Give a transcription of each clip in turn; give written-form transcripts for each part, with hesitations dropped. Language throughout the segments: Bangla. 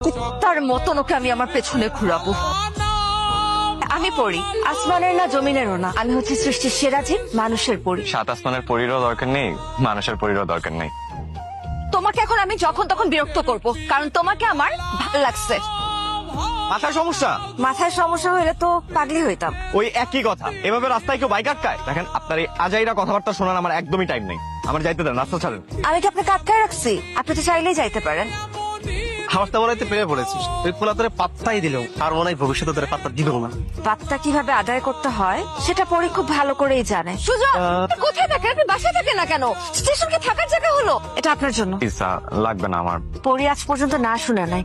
কুত্তার মতন ওকে আমি আমার পেছনে ঘুরাবো। আমি পড়ি, আসমানের না জমিনেরও না, আমি হচ্ছে সৃষ্টির সেরা জীব, মানুষের পড়ি। সাত আসমানের পরীরও দরকার নেই, মানুষের পরীরও দরকার নেই। তোমাকে এখন আমি যখন তখন বিরক্ত করব, কারণ তোমাকে আমার ভালো লাগছে। মাথার সমস্যা? মাথায় সমস্যা হইলে তো পাগলি হইতাম। ওই একই কথা, এভাবে রাস্তায় কেউ বাইক আটকায়? দেখেন, আপনার এই আজাইরা কথাবার্তা শোনার আমার একদমই টাইম নেই। আমার যাইতে দেন, রাস্তা ছাড়েন। আমি কি আপনাকে আটকায় রাখছি? আপনি তো চাইলেই যাইতে পারেন। হাওয়াটা বলাইতে পেরে পড়েছিস তুই, পোলা তোরে পাত্তাই দিল, আর মনে হয় ভবিষ্যতে তোরে পাত্তা দিবেও না। পাত্তা কিভাবে আদায় করতে হয় সেটা পরে খুব ভালো করেই জানে। সুজন, কোথায় থাকেন আপনি? বাসায় থাকেন না কেন? স্টেশনকে থাকার জায়গা হলো। এটা আপনার জন্য। পিসা লাগবে না আমার। পরি আজ পর্যন্ত না শুনে নাই।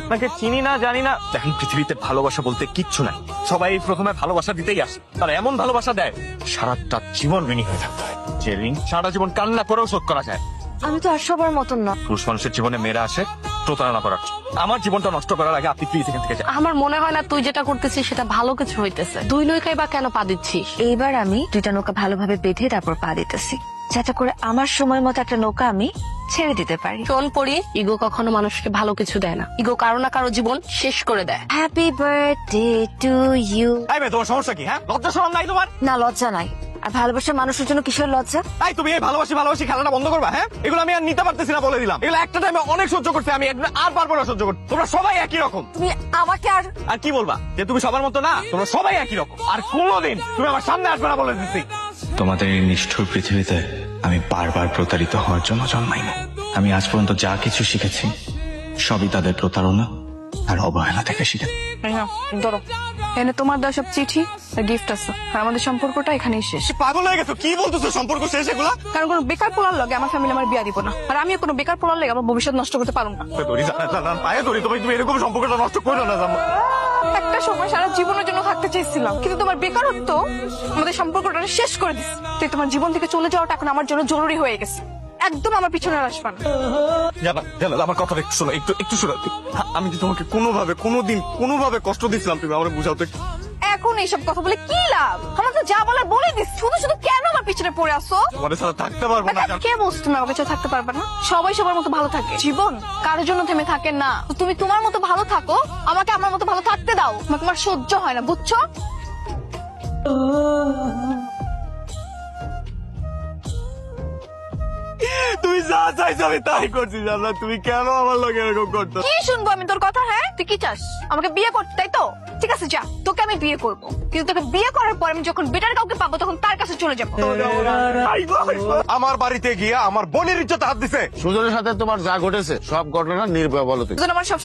আপনাকে চিনি না, জানি না। দেখেন, পৃথিবীতে ভালোবাসা বলতে কিচ্ছু নাই। সবাই প্রথমে ভালোবাসা দিতেই আসে, তারা এমন ভালোবাসা দেয় সারাটা জীবন ঋণী হয়ে থাকতে হয়। যে ঋণ সারা জীবন কান্না করেও শোধ করা যায়। আমি তো আর সবার মতন না। পুরুষ মানুষের জীবনে মেয়েরা আসে প্রতারণা করার। আমার জীবনটা নষ্ট করার আগে আপনি প্লিজ এখান থেকে যান। আমার মনে হয় না তুই যেটা করতেছিস সেটা ভালো কিছু হইতেছে। দুই নৌকায় বা কেন পা দিচ্ছিস? এইবার আমি দুইটা নৌকা ভালোভাবে বেঁধে তারপর পা দিতেছি, যাতে করে আমার সময় মতো একটা নৌকা আমি ছেড়ে দিতে পারি। শোন পড়ি, ইগো কখনো মানুষকে ভালো কিছু দেয় না। ইগো কারো না কারো জীবন শেষ করে দেয়। Happy birthday to you. এই মেয়ে, তোমার সমস্যা কি? হ্যাঁ, লজ্জা শরম নাই তোমার? না, লজ্জা নাই। আর ভালোবাসার মানুষের জন্য কিসের লজ্জা? তাই তুমি এই ভালোবাসি খেলাটা বন্ধ করবা? হ্যাঁ, এগুলো আমি আর নিতে পারতেছি না, বলে দিলাম। এগুলো একটা টাইমে অনেক সহ্য করতে, আমি একদিন আর পারবো না সহ্য করতে। তোমরা সবাই একই রকম। তুমি আমাকে আর আর কি বলবা যে তুমি সবার মতো না? তোমরা সবাই একই রকম। আর কোনোদিন তুমি আমার সামনে আসবে না, বলে দিচ্ছি। তোমাদের এই নিষ্ঠুর পৃথিবীতে আমি বারবার প্রতারিত হওয়ার জন্য জন্মাইনি। আমি আজ পর্যন্ত যা কিছু শিখেছি সবই তাদের প্রতারণা আর অবহেলা থেকে শিখেছি। ধরো, এনে তোমার দেওয়া সব চিঠি আর গিফট আছে, আর আমাদের সম্পর্কটা এখানেই শেষ। পাগল হয়ে গেছো? কি বলতেছো সম্পর্ক শেষ? এগুলা কারণ কোনো বেকার পোলার লগে আমার ফ্যামিলি আমার বিয়া দিব না, আর আমিও কোনো বেকার পোলার লগে আমার ভবিষ্যৎ নষ্ট করতে পারবো না। ধরি জানা পায়ে ধরি, তুমি এরকম সম্পর্কটা নষ্ট করো না। একটা সময় সারা জীবনের জন্য থাকতে চেয়েছিলাম, কিন্তু তোমার বেকারত্ব আমাদের সম্পর্কটা শেষ করে দিচ্ছে। তাই তোমার জীবন থেকে চলে যাওয়াটা এখন আমার জন্য জরুরি হয়ে গেছে। একদম আমার পিছনে আর আসবা না। জানা আমার কথা একটু শোনো, একটু শোনো। আমি যে তোমাকে কোনোভাবে কষ্ট দিচ্ছিলাম, তুমি আমার বুঝাও তো। এখন এইসব কথা বলে কি লাভ? আমার তো যা বলার বলে দিস, শুধু শুধু কেন আমার পিছনে পড়ে আসো? তোমাদের সাথে থাকতে পারবো না। কে বলছো তুমি আমার কাছে থাকতে পারবে না? সবাই সবার মতো ভালো থাকে, জীবন কারোর জন্য থেমে থাকে না। তো তুমি তোমার মতো ভালো থাকো, আমাকে আমার মতো ভালো থাকতে দাও। আমাকে তোমার সহ্য হয় না, বুঝছো? তুমি যা চাইছো আমি তাই করছি, জানা। তুমি কেন আমার লোক এরকম করতো? কি শুনবো আমি তোর কথা? হ্যাঁ, তুই কি চাস? আমাকে বিয়ে করতে, তাই তো? ঠিক আছে, যা, তোকে আমি বিয়ে করবো। কিন্তু তোকে বিয়ে করার পর আমি যখন বেটার কাউকে পাবো তখন তার কাছে চলে যাবো। আমার বাড়িতে গিয়া আমার বোনের ইজ্জত হাত দিছে। সুজনের সাথে তোমার যা ঘটেছে সব ঘটনা নির্ভয় বলো তুমি। আমার সব